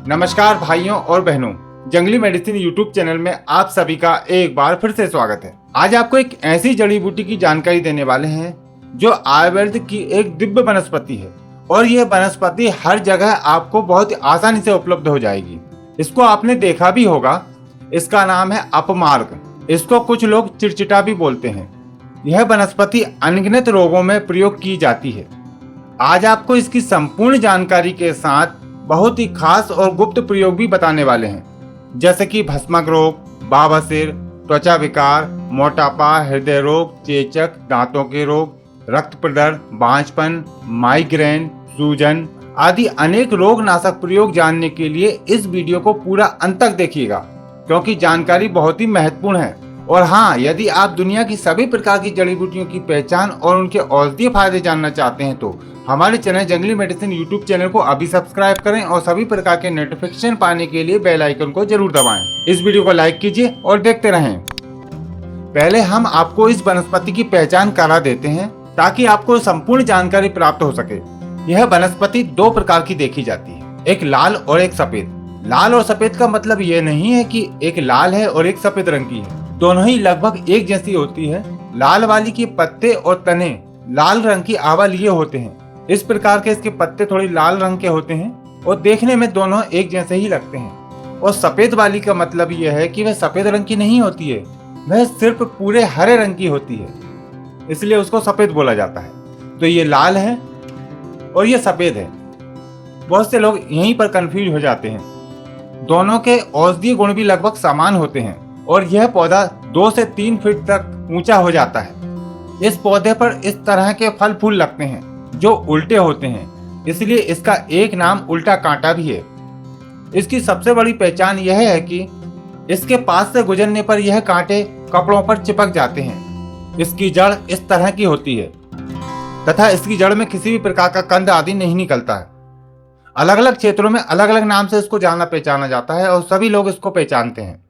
नमस्कार भाइयों और बहनों, जंगली मेडिसिन यूट्यूब चैनल में आप सभी का एक बार फिर से स्वागत है। आज आपको एक ऐसी जड़ी बूटी की जानकारी देने वाले हैं जो आयुर्वेद की एक दिव्य वनस्पति है और यह वनस्पति हर जगह आपको बहुत आसानी से उपलब्ध हो जाएगी। इसको आपने देखा भी होगा। इसका नाम है अपमार्ग। इसको कुछ लोग चिरचिटा भी बोलते हैं। यह वनस्पति अनगिनत रोगों में प्रयोग की जाती है। आज आपको इसकी संपूर्ण जानकारी के साथ बहुत ही खास और गुप्त प्रयोग भी बताने वाले हैं, जैसे कि भस्मक रोग, बवासीर, त्वचा विकार, मोटापा, हृदय रोग, चेचक, दांतों के रोग, रक्त प्रदर, बांझपन, माइग्रेन, सूजन आदि अनेक रोग नाशक प्रयोग जानने के लिए इस वीडियो को पूरा अंत तक देखिएगा, क्योंकि जानकारी बहुत ही महत्वपूर्ण है। और हाँ, यदि आप दुनिया की सभी प्रकार की जड़ी बूटियों की पहचान और उनके औषधीय फायदे जानना चाहते हैं तो हमारे चैनल जंगली मेडिसिन यूट्यूब चैनल को अभी सब्सक्राइब करें और सभी प्रकार के नोटिफिकेशन पाने के लिए बेल आइकन को जरूर दबाएं। इस वीडियो को लाइक कीजिए और देखते रहें। पहले हम आपको इस वनस्पति की पहचान करा देते हैं ताकि आपको संपूर्ण जानकारी प्राप्त हो सके। यह वनस्पति दो प्रकार की देखी जाती है, एक लाल और एक सफेद। लाल और सफेद का मतलब यह नहीं है कि एक लाल है और एक सफेद रंग की है। दोनों ही लगभग एक जैसी होती है। लाल वाली के पत्ते और तने लाल रंग की आवा लिए होते हैं। इस प्रकार के इसके पत्ते थोड़ी लाल रंग के होते हैं और देखने में दोनों एक जैसे ही लगते हैं। और सफेद वाली का मतलब यह है कि वह सफेद रंग की नहीं होती है, वह सिर्फ पूरे हरे रंग की होती है, इसलिए उसको सफेद बोला जाता है। तो ये लाल है और ये सफेद है। बहुत से लोग यहीं पर कंफ्यूज हो जाते हैं। दोनों के औषधीय गुण भी लगभग समान होते हैं और यह पौधा 2 से 3 फीट तक ऊंचा हो जाता है। इस पौधे पर इस तरह के फल फूल लगते हैं जो उल्टे होते हैं, इसलिए इसका एक नाम उल्टा कांटा भी है। इसकी सबसे बड़ी पहचान यह है कि इसके पास से गुजरने पर यह कांटे कपड़ों पर चिपक जाते हैं। इसकी जड़ इस तरह की होती है तथा इसकी जड़ में किसी भी प्रकार का कंद आदि नहीं निकलता है। अलग अलग क्षेत्रों में अलग अलग नाम से इसको जाना पहचाना जाता है और सभी लोग इसको पहचानते हैं।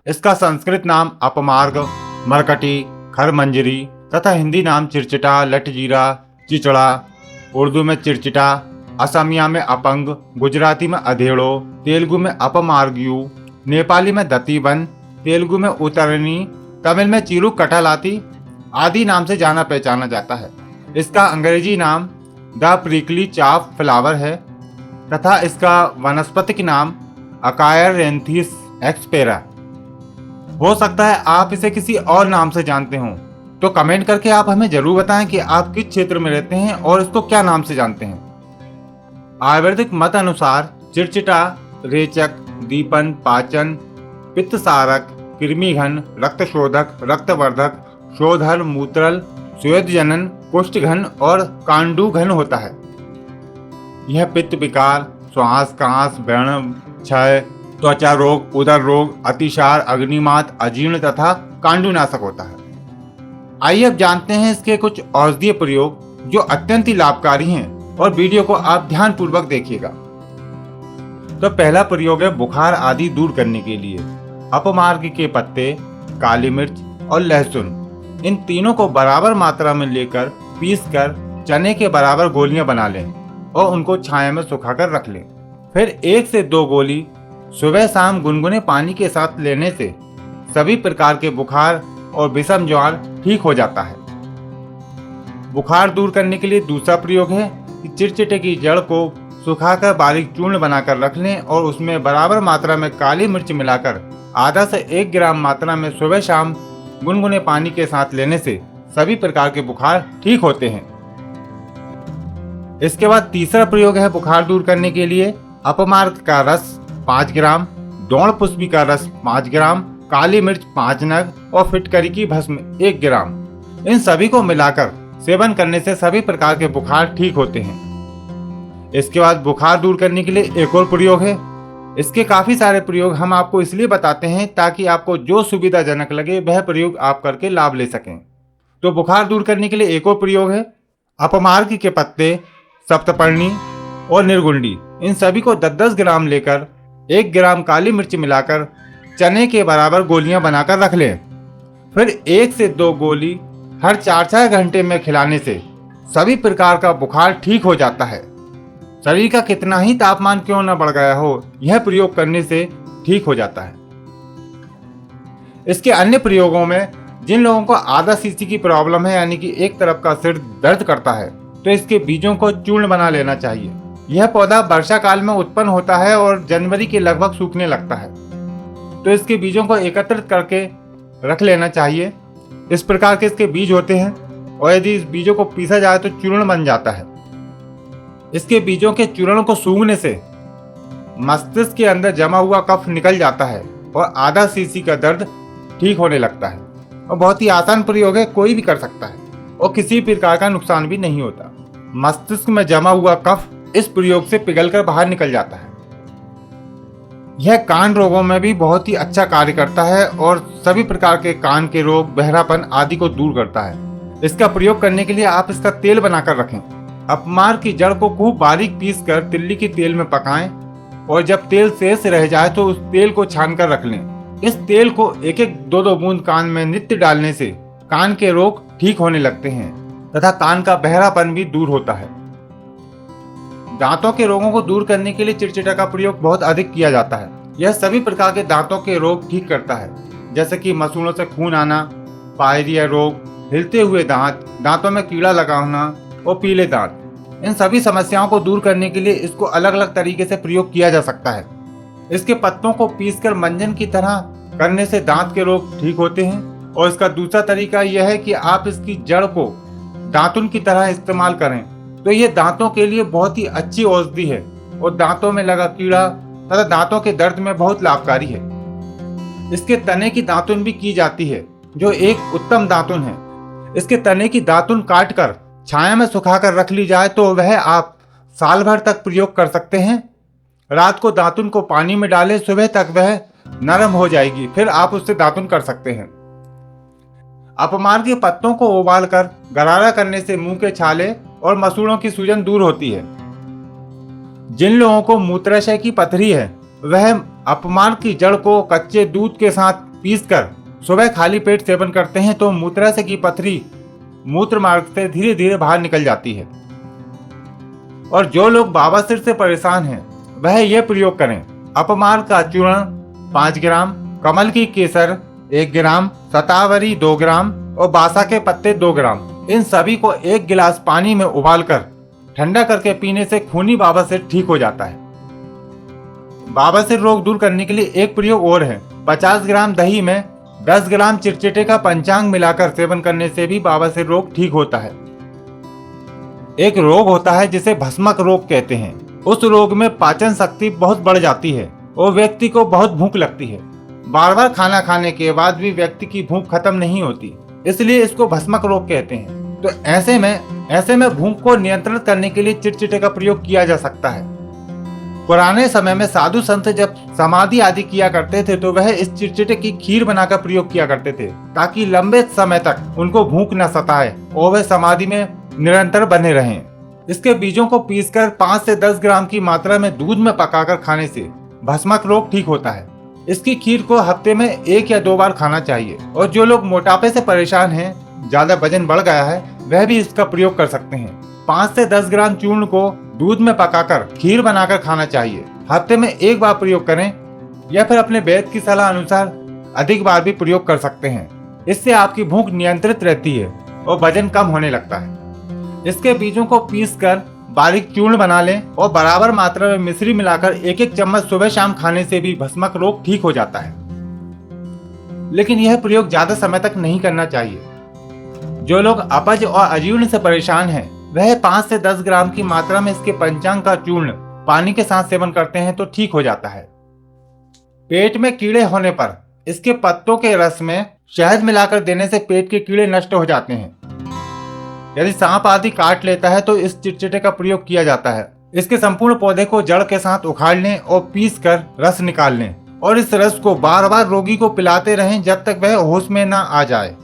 इसका संस्कृत नाम अपमार्ग, मरकटी, खरमंजरी तथा हिंदी नाम चिरचिटा, लटजीरा, चिचड़ा, उर्दू में चिरचिटा, असमिया में अपंग, गुजराती में अधेड़ो, तेलुगु में अपमार्ग्यू, नेपाली में दतीवन, तेलुगु में उतरनी, तमिल में चिरू कटालाती आदि नाम से जाना पहचाना जाता है। इसका अंग्रेजी नाम द प्रिकली चाफ फ्लावर है तथा इसका वनस्पतिक नाम अकायरैंथिस एक्सपेरा। हो सकता है आप इसे किसी और नाम से जानते हों, तो कमेंट करके आप हमें जरूर बताएं कि आप किस क्षेत्र में रहते हैं और इसको क्या नाम से जानते हैं। आयुर्वेदिक मत अनुसार चिरचिटा रेचक, दीपन, पाचन, पित्तसारक, कृमिघन, रक्तशोधक, रक्तवर्धक, शोधर, मूत्रल, स्वेदजनन, कुष्ठघन और कांडूघन होता है। यह पित्त विकार, श्वास, कांस, व्रण, क्षय, त्वचा रोग, उदर रोग, अतिसार, अग्निमात, अजीर्ण तथा कांडूनाशक होता है। आइए अब जानते हैं इसके कुछ औषधीय प्रयोग जो अत्यंत ही लाभकारी हैं और वीडियो को आप ध्यान पूर्वक देखिएगा। तो पहला प्रयोग है बुखार आदि दूर करने के लिए। अपमार्ग के पत्ते, काली मिर्च और लहसुन, इन तीनों को बराबर मात्रा में लेकर पीसकर चने के बराबर गोलियां बना लें और उनको छाया में सुखाकर रख लें। फिर 1 से 2 गोली सुबह शाम गुनगुने पानी के साथ लेने से सभी प्रकार के बुखार और विषम ज्वर ठीक हो जाता है। बुखार दूर करने के लिए दूसरा प्रयोग है कि चिरचिटे की जड़ को सुखाकर बारीक चूर्ण बनाकर रख लें और उसमें बराबर मात्रा में काली मिर्च मिलाकर आधा से 1 ग्राम मात्रा में सुबह शाम गुनगुने पानी के साथ लेने से सभी प्रकार के बुखार ठीक होते हैं। इसके बाद तीसरा प्रयोग है बुखार दूर करने के लिए अपमार्ग का रस 5 ग्राम, दौड़ पुष्पी का रस 5 ग्राम, काली मिर्च 5 नग और फिटकरी की भस्म 1 ग्राम। इन सभी को मिलाकर सेवन करने से सभी प्रकार के बुखार ठीक होते हैं। इसके बाद बुखार दूर करने के लिए एक और प्रयोग है। इसके काफी सारे प्रयोग हम आपको इसलिए बताते हैं ताकि आपको जो सुविधाजनक लगे वह प्रयोग आप करके लाभ ले सकें। तो बुखार दूर करने के लिए एक और प्रयोग है अपमार्ग के पत्ते, सप्तपर्णी और निर्गुंडी, इन सभी को 10-10 ग्राम लेकर 1 ग्राम काली मिर्च मिलाकर चने के बराबर गोलियां बनाकर रख लें। फिर 1 से 2 गोली हर 4-4 घंटे में खिलाने से सभी प्रकार का बुखार ठीक हो जाता है। शरीर का कितना ही तापमान क्यों न बढ़ गया हो, यह प्रयोग करने से ठीक हो जाता है। इसके अन्य प्रयोगों में जिन लोगों को आधा सीसी की प्रॉब्लम है, यानी कि एक तरफ का सिर दर्द करता है, तो इसके बीजों को चूर्ण बना लेना चाहिए। यह पौधा वर्षा काल में उत्पन्न होता है और जनवरी के लगभग सूखने लगता है, तो इसके बीजों को एकत्रित करके रख लेना चाहिए। इस प्रकार के इसके बीज होते हैं और यदि इस बीजों को पीसा जाए तो चूर्ण बन जाता है। इसके बीजों के चूर्ण को सूंघने से मस्तिष्क के अंदर जमा हुआ कफ निकल जाता है और आधा सीसी का दर्द ठीक होने लगता है। और बहुत ही आसान प्रयोग है, कोई भी कर सकता है और किसी प्रकार का नुकसान भी नहीं होता। मस्तिष्क में जमा हुआ कफ इस प्रयोग से पिघलकर बाहर निकल जाता है। यह कान रोगों में भी बहुत ही अच्छा कार्य करता है और सभी प्रकार के कान के रोग, बहरापन आदि को दूर करता है। इसका प्रयोग करने के लिए आप इसका तेल बनाकर रखें। अपमार की जड़ को खूब बारीक पीसकर तिल्ली के तेल में पकाएं और जब तेल शेष रह जाए तो उस तेल को छानकर रख लें। इस तेल को एक एक दो दो बूंद कान में नित्य डालने से कान के रोग ठीक होने लगते हैं तथा कान का बहरापन भी दूर होता है। दांतों के रोगों को दूर करने के लिए चिरचिटा का प्रयोग बहुत अधिक किया जाता है। यह सभी प्रकार के दांतों के रोग ठीक करता है, जैसे कि मसूड़ों से खून आना, पायरिया रोग, हिलते हुए दांत, दांतों में कीड़ा लगा होना और पीले दांत। इन सभी समस्याओं को दूर करने के लिए इसको अलग अलग तरीके से प्रयोग किया जा सकता है। इसके पत्तों को पीसकर मंजन की तरह करने से दांत के रोग ठीक होते हैं और इसका दूसरा तरीका यह है कि आप इसकी जड़ को दातुन की तरह इस्तेमाल करें, तो ये दांतों के लिए बहुत ही अच्छी औषधि है और दांतों में लगा कीड़ा तथा दांतों के दर्द में बहुत लाभकारी है। इसके तने की दातुन भी की जाती है, जो एक उत्तम दातुन है। इसके तने की दातुन काटकर छाया में सुखाकर रख ली जाए तो वह आप साल भर तक प्रयोग कर सकते हैं। रात को दातुन को पानी में डालें, सुबह तक वह नरम हो जाएगी, फिर आप उससे दातुन कर सकते हैं। अपमार के पत्तों को उबालकर गरारा करने से मुंह के छाले और मसूड़ों की सूजन दूर होती है। जिन लोगों को मूत्राशय की पथरी है, वह अपमार की जड़ को कच्चे दूध के साथ पीसकर सुबह खाली पेट सेवन करते हैं तो मूत्राशय की पथरी मूत्र मार्ग से धीरे धीरे बाहर निकल जाती है। और जो लोग बवासीर से परेशान हैं, वह यह प्रयोग करें। अपमार का चूर्ण 5 ग्राम, कमल की केसर 1 ग्राम, शतावरी 2 ग्राम और बासा के पत्ते 2 ग्राम, इन सभी को 1 गिलास पानी में उबालकर ठंडा करके पीने से खूनी बवासीर ठीक हो जाता है। बवासीर रोग दूर करने के लिए एक प्रयोग और है। 50 ग्राम दही में 10 ग्राम चिरचिटे का पंचांग मिलाकर सेवन करने से भी बवासीर रोग ठीक होता है। एक रोग होता है जिसे भस्मक रोग कहते हैं। उस रोग में पाचन शक्ति बहुत बढ़ जाती है और व्यक्ति को बहुत भूख लगती है। बार बार खाना खाने के बाद भी व्यक्ति की भूख खत्म नहीं होती, इसलिए इसको भस्मक रोग कहते हैं। तो ऐसे में भूख को नियंत्रित करने के लिए चिरचिटे का प्रयोग किया जा सकता है। पुराने समय में साधु संत जब समाधि आदि किया करते थे तो वह इस चिरचिटे की खीर बनाकर प्रयोग किया करते थे, ताकि लंबे समय तक उनको भूख न सताए और वह समाधि में निरंतर बने रहें। इसके बीजों को पीसकर 5 से 10 ग्राम की मात्रा में दूध में पकाकर खाने से भस्मक रोग ठीक होता है। इसकी खीर को हफ्ते में 1 या 2 बार खाना चाहिए। और जो लोग मोटापे से परेशान हैं, ज्यादा वजन बढ़ गया है, वह भी इसका प्रयोग कर सकते हैं। 5 से 10 ग्राम चूर्ण को दूध में पकाकर खीर बनाकर खाना चाहिए। हफ्ते में 1 बार प्रयोग करें या फिर अपने वैद्य की सलाह अनुसार अधिक बार भी प्रयोग कर सकते हैं। इससे आपकी भूख नियंत्रित रहती है और वजन कम होने लगता है। इसके बीजों को पीसकर बारीक चूर्ण बना लें और बराबर मात्रा में मिश्री मिलाकर 1-1 चम्मच सुबह शाम खाने से भी भस्मक रोग ठीक हो जाता है। लेकिन यह प्रयोग ज्यादा समय तक नहीं करना चाहिए। जो लोग अपच और अजीर्ण से परेशान हैं, वह 5 से 10 ग्राम की मात्रा में इसके पंचांग का चूर्ण पानी के साथ सेवन करते हैं तो ठीक हो जाता है। पेट में कीड़े होने पर इसके पत्तों के रस में शहद मिलाकर देने से पेट के कीड़े नष्ट हो जाते हैं। यदि सांप आदि काट लेता है तो इस चिरचिटे का प्रयोग किया जाता है। इसके संपूर्ण पौधे को जड़ के साथ उखाड़ लें और पीस कर रस निकाल लें और इस रस को बार बार रोगी को पिलाते रहें जब तक वह होश में ना आ जाए।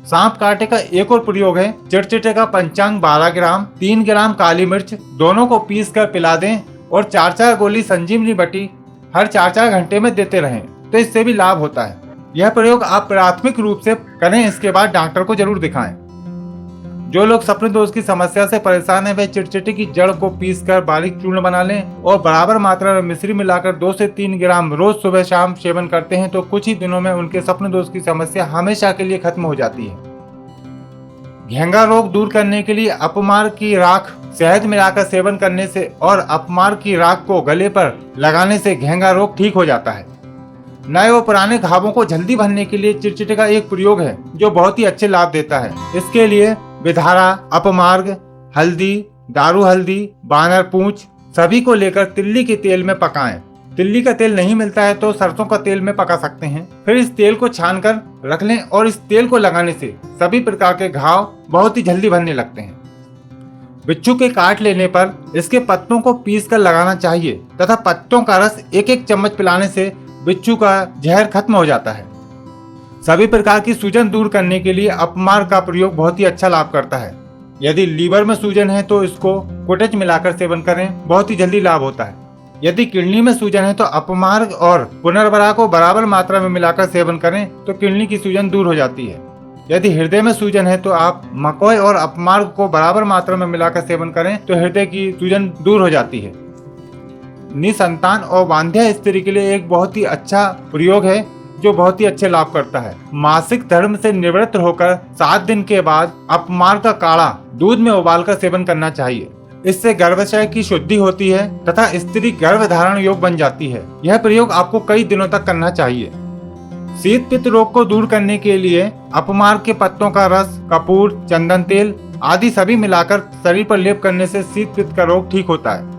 सांप काटे का एक और प्रयोग है। चिरचिटे का पंचांग 12 ग्राम, 3 ग्राम काली मिर्च, दोनों को पीस कर पिला दें और 4-4 गोली संजीवनी बटी हर 4-4 घंटे में देते रहें, तो इससे भी लाभ होता है। यह प्रयोग आप प्राथमिक रूप से करें, इसके बाद डॉक्टर को जरूर दिखाएं। जो लोग सपने दोष की समस्या से परेशान हैं वे चिरचिटे की जड़ को पीसकर बारीक चूर्ण बना लें और बराबर मात्रा में मिश्री मिलाकर 2 से 3 ग्राम रोज सुबह शाम सेवन करते हैं तो कुछ ही दिनों में उनके सपने दोष की समस्या हमेशा के लिए खत्म हो जाती है। घेंगा रोग दूर करने के लिए अपमार की राख शहद मिलाकर सेवन करने से और अपमार की राख को गले पर लगाने से घेंगा रोग ठीक हो जाता है। नए व पुराने घावों को जल्दी भरने के लिए चिरचिटे का एक प्रयोग है जो बहुत ही अच्छे लाभ देता है। इसके लिए विधारा, अपमार्ग, हल्दी, दारू हल्दी, बानर पूंछ सभी को लेकर तिल्ली के तेल में पकाएं। तिल्ली का तेल नहीं मिलता है तो सरसों का तेल में पका सकते हैं। फिर इस तेल को छानकर रख लें और इस तेल को लगाने से सभी प्रकार के घाव बहुत ही जल्दी भरने लगते हैं। बिच्छू के काट लेने पर इसके पत्तों को पीस कर लगाना चाहिए तथा पत्तों का रस 1-1 चम्मच पिलाने से बिच्छू का जहर खत्म हो जाता है। सभी प्रकार की सूजन दूर करने के लिए अपमार का प्रयोग बहुत ही अच्छा लाभ करता है। यदि लीवर में सूजन है तो इसको कोटेज मिलाकर सेवन करें, बहुत ही जल्दी लाभ होता है। यदि किडनी में सूजन है तो अपमार्ग और पुनर्वरा को बराबर मात्रा में मिलाकर सेवन करें तो किडनी की सूजन दूर हो जाती है। यदि हृदय में सूजन है तो आप मकोय और अपमार्ग को बराबर मात्रा में मिलाकर सेवन करें तो हृदय की सूजन दूर हो जाती है। निसंतान और वांध्या स्त्री के लिए एक बहुत ही अच्छा प्रयोग है जो बहुत ही अच्छे लाभ करता है। मासिक धर्म से निवृत्त होकर 7 दिन के बाद अपमार का काढ़ा दूध में उबालकर सेवन करना चाहिए। इससे गर्भाशय की शुद्धि होती है तथा स्त्री गर्भ धारण योग बन जाती है। यह प्रयोग आपको कई दिनों तक करना चाहिए। शीत पित्त रोग को दूर करने के लिए अपमार के पत्तों का रस, कपूर, चंदन तेल आदि सभी मिलाकर शरीर पर लेप करने से शीत पित्त का रोग ठीक होता है।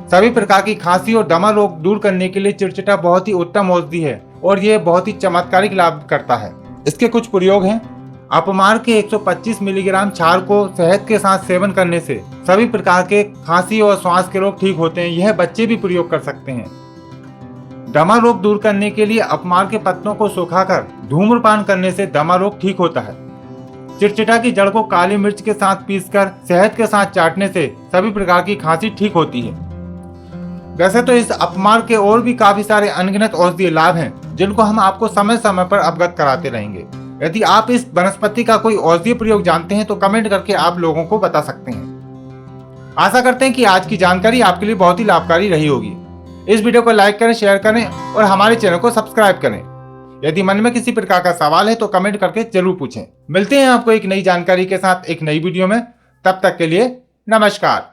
सभी प्रकार की खांसी और दमा रोग दूर करने के लिए चिरचिटा बहुत ही उत्तम औषधि है और यह बहुत ही चमत्कारिक लाभ करता है। इसके कुछ प्रयोग हैं। अपमार के 125 मिलीग्राम क्षार को शहद के साथ सेवन करने से सभी प्रकार के खांसी और श्वास के रोग ठीक होते हैं। यह बच्चे भी प्रयोग कर सकते हैं। दमा रोग दूर करने के लिए अपमार के पत्तों को सुखाकर धूम्रपान करने से दमा रोग ठीक होता है। चिरचिटा की जड़ को काली मिर्च के साथ पीसकर शहद के साथ चाटने से सभी प्रकार की खांसी ठीक होती है। वैसे तो इस अपमार के और भी काफी सारे अनगिनत औषधीय लाभ हैं जिनको हम आपको समय समय पर अवगत कराते रहेंगे। यदि आप इस वनस्पति का कोई औषधीय प्रयोग जानते हैं तो कमेंट करके आप लोगों को बता सकते हैं। आशा करते हैं कि आज की जानकारी आपके लिए बहुत ही लाभकारी रही होगी। इस वीडियो को लाइक करें, शेयर करें और हमारे चैनल को सब्सक्राइब करें। यदि मन में किसी प्रकार का सवाल है तो कमेंट करके जरूर पूछें। मिलते हैं आपको एक नई जानकारी के साथ एक नई वीडियो में। तब तक के लिए नमस्कार।